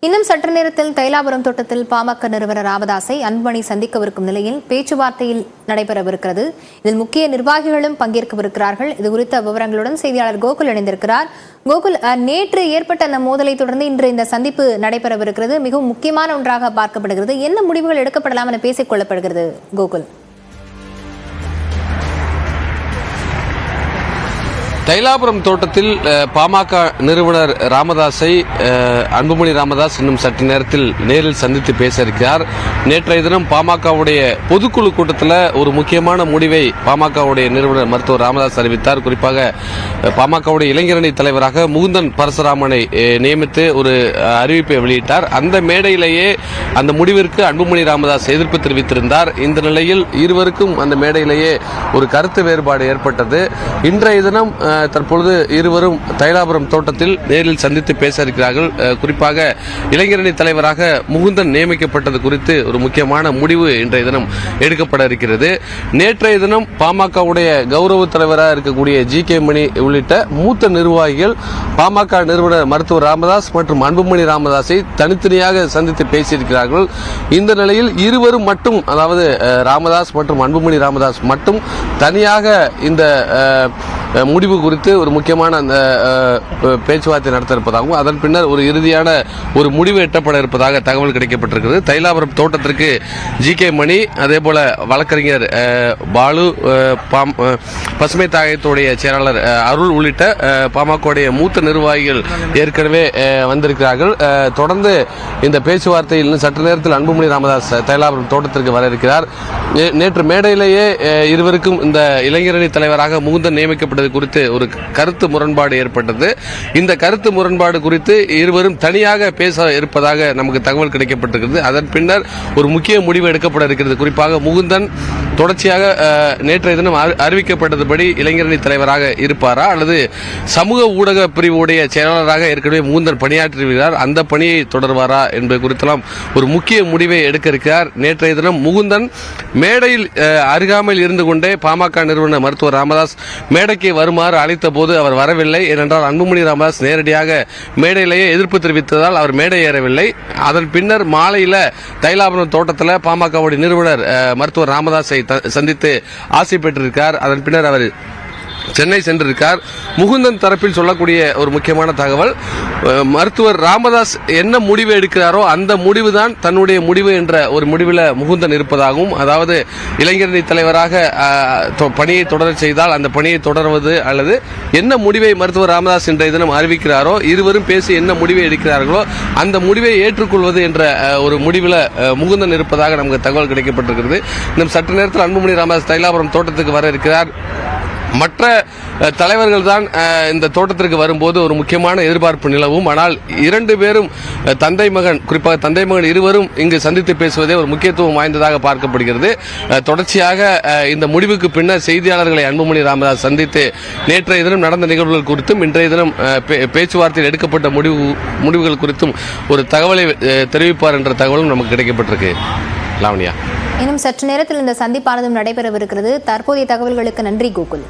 இன்னும் சற்று நேரத்தில் தைலாபுரம் தோட்டத்தில் பாமக நிறுவனர் ராமதாஸை அன்புமணி சந்திக்கவிருக்கும் நிலையில் பேச்சுவார்த்தையில் நடைபெறவிருக்கிறது. இதில் முக்கிய நிர்வாகிகளும் பங்கேற்கவிருக்கிறார்கள். இது குறித்த விவரங்களுடன் செய்தியாளர் கோகுல் இணைந்திருக்கிறார். கோகுல், நேற்று ஏற்பட்ட அந்த மோதலை தொடர்ந்து இன்று இந்த சந்திப்பு நடைபெறவிருக்கிறது. மிகவும் முக்கியமான ஒன்றாக பார்க்கப்படுகிறது. என்ன முடிவுகள் எடுக்கப்படலாம் என பேசிக் கொள்ளப்படுகிறது கோகுல்? தைலாபுரம் தோட்டத்தில் பாமக நிறுவனர் ராமதாஸை அன்புமணி ராமதாஸ் இன்னும் சற்று நேரத்தில் நேரில் சந்தித்து பேச இருக்கிறார். நேற்றைய தினம் பாமகவுடைய பொதுக்குழு கூட்டத்தில் ஒரு முக்கியமான முடிவை பாமகவுடைய நிறுவனர் மருத்துவர் ராமதாஸ் அறிவித்தார். குறிப்பாக பாமகவுடைய இளைஞரணி தலைவராக முகுந்தன் பரசுராமனை நியமித்து ஒரு அறிவிப்பை வெளியிட்டார். அந்த மேடையிலேயே அந்த முடிவிற்கு அன்புமணி ராமதாஸ் எதிர்ப்பு தெரிவித்திருந்தார். இந்த நிலையில் இருவருக்கும் அந்த மேடையிலேயே ஒரு கருத்து வேறுபாடு ஏற்பட்டது. இன்றைய தினம் தற்பொழுது இருவரும் தைலாபுரம் தோட்டத்தில் நேரில் சந்தித்து பேச இருக்கிறார்கள். குறிப்பாக இளைஞரணி தலைவராக முகுந்தன் நியமிக்கப்பட்டது குறித்து ஒரு முக்கியமான முடிவு இன்றைய தினம் எடுக்கப்பட இருக்கிறது. நேற்றைய தினம் பாமகவுடைய கௌரவ தலைவராக இருக்கக்கூடிய ஜி.கே. மணி உள்ளிட்ட மூத்த நிர்வாகிகள் பாமக நிறுவனர் மருத்துவர் ராமதாஸ் மற்றும் அன்புமணி ராமதாஸை தனித்தனியாக சந்தித்து பேசியிருக்கிறார்கள். இந்த நிலையில் இருவரும் மட்டும், அதாவது ராமதாஸ் மற்றும் அன்புமணி ராமதாஸ் மட்டும் தனியாக இந்த முடிவு குறித்து ஒரு முக்கியமான அந்த பேச்சுவார்த்தை நடத்த இருப்பதாகவும் அதன் பின்னர் ஒரு இறுதியான ஒரு முடிவு எட்டப்பட இருப்பதாக தகவல் கிடைக்கப்பட்டிருக்கிறது. தைலாபுரம் தோட்டத்திற்கு ஜி.கே. மணி, அதே போல வழக்கறிஞர் பாலு, பசுமை தாயத்துடைய செயலாளர் அருள் உள்ளிட்ட பாமகவுடைய மூத்த நிர்வாகிகள் ஏற்கனவே வந்திருக்கிறார்கள். தொடர்ந்து இந்த பேச்சுவார்த்தையில் சற்று நேரத்தில் அன்புமணி ராமதாஸ் தைலாபுரம் தோட்டத்திற்கு வர இருக்கிறார். நேற்று மேடையிலேயே இருவருக்கும் இந்த இளைஞரணி தலைவராக முகுந்தன் நியமிக்கப்பட்டது குறித்து ஒரு கருத்து முரண்பாடு ஏற்பட்டது. இந்த கருத்து முரண்பாடு குறித்து இருவரும் தனியாக பேச இருப்பதாக நமக்கு தகவல் கிடைக்கப்பட்டிருக்கிறது. அதன் பின்னர் ஒரு முக்கிய முடிவு எடுக்கப்பட இருக்கிறது. குறிப்பாக முகுந்தன் தொடர்ச்சியாக நேற்றைய தினம் அறிவிக்கப்பட்டதுபடி இளைஞரணி தலைவராக இருப்பாரா அல்லது சமூக ஊடக பிரிவுடைய செயலாளராக ஏற்கனவே முகுந்தன் பணியாற்றிவிட்டார், அந்த பணியை தொடர்வாரா என்பது குறித்தெல்லாம் ஒரு முக்கிய முடிவை எடுக்க இருக்கிறார். நேற்றைய தினம் முகுந்தன் மேடையில் அருகாமையில் இருந்து கொண்டே பாமக நிறுவனர் மருத்துவர் ராமதாஸ் மேடைக்கு வருமாறு அழைத்த போது அவர் வரவில்லை. ஏனென்றால் அன்புமணி ராமதாஸ் நேரடியாக மேடையிலேயே எதிர்ப்பு தெரிவித்ததால் அவர் மேடை ஏறவில்லை. அதன் பின்னர் மாலையில் தைலாபுரம் தோட்டத்தில் பாமகவுடைய நிறுவனர் மருத்துவர் ராமதாஸை சந்தித்து ஆசை பெற்றிருக்கார். அதன் பின்னர் அவர் சென்னை சென்றிருக்கார். முகுந்தன் தரப்பில் சொல்லக்கூடிய ஒரு முக்கியமான தகவல், மருத்துவர் ராமதாஸ் என்ன முடிவு எடுக்கிறாரோ அந்த முடிவுதான் தன்னுடைய முடிவு என்ற ஒரு முடிவில் முகுந்தன் இருப்பதாகவும், அதாவது இளைஞரணி தலைவராக பணியை தொடர செய்தால் அந்த பணியை தொடர்வது அல்லது என்ன முடிவை மருத்துவர் ராமதாஸ் இன்றைய தினம் அறிவிக்கிறாரோ, இருவரும் பேசி என்ன முடிவை எடுக்கிறார்களோ அந்த முடிவை ஏற்றுக்கொள்வது என்ற ஒரு முடிவில் முகுந்தன் இருப்பதாக நமக்கு தகவல் கிடைக்கப்பட்டிருக்கிறது. இன்னும் சற்று நேரத்தில் அன்புமணி ராமதாஸ் தைலாபுரம் தோட்டத்துக்கு வர இருக்கிறார். மற்ற தலைவர்கள் தான் இந்த தோட்டத்திற்கு வரும்போது ஒரு முக்கியமான எதிர்பார்ப்பு நிலவும். ஆனால் இரண்டு பேரும் தந்தை மகன், குறிப்பாக தந்தை மகன் இருவரும் இங்கு சந்தித்து பேசுவதே ஒரு முக்கியத்துவம் வாய்ந்ததாக பார்க்கப்படுகிறது. தொடர்ச்சியாக இந்த முடிவுக்கு பின்னர் செய்தியாளர்களை அன்புமணி ராமதாஸ் சந்தித்து நேற்றைய தினம் நடந்த நிகழ்வுகள் குறித்தும் இன்றைய தினம் பேச்சுவார்த்தையில் எடுக்கப்பட்ட முடிவுகள் குறித்தும் ஒரு தகவலை தெரிவிப்பார் என்ற தகவலும் நமக்கு கிடைக்கப்பட்டிருக்கு. லாவண்யா, இன்னும் சற்று நேரத்தில் இந்த சந்திப்பானதும் நடைபெறவிருக்கிறது. தற்போதைய தகவல்களுக்கு நன்றி கோகுல்.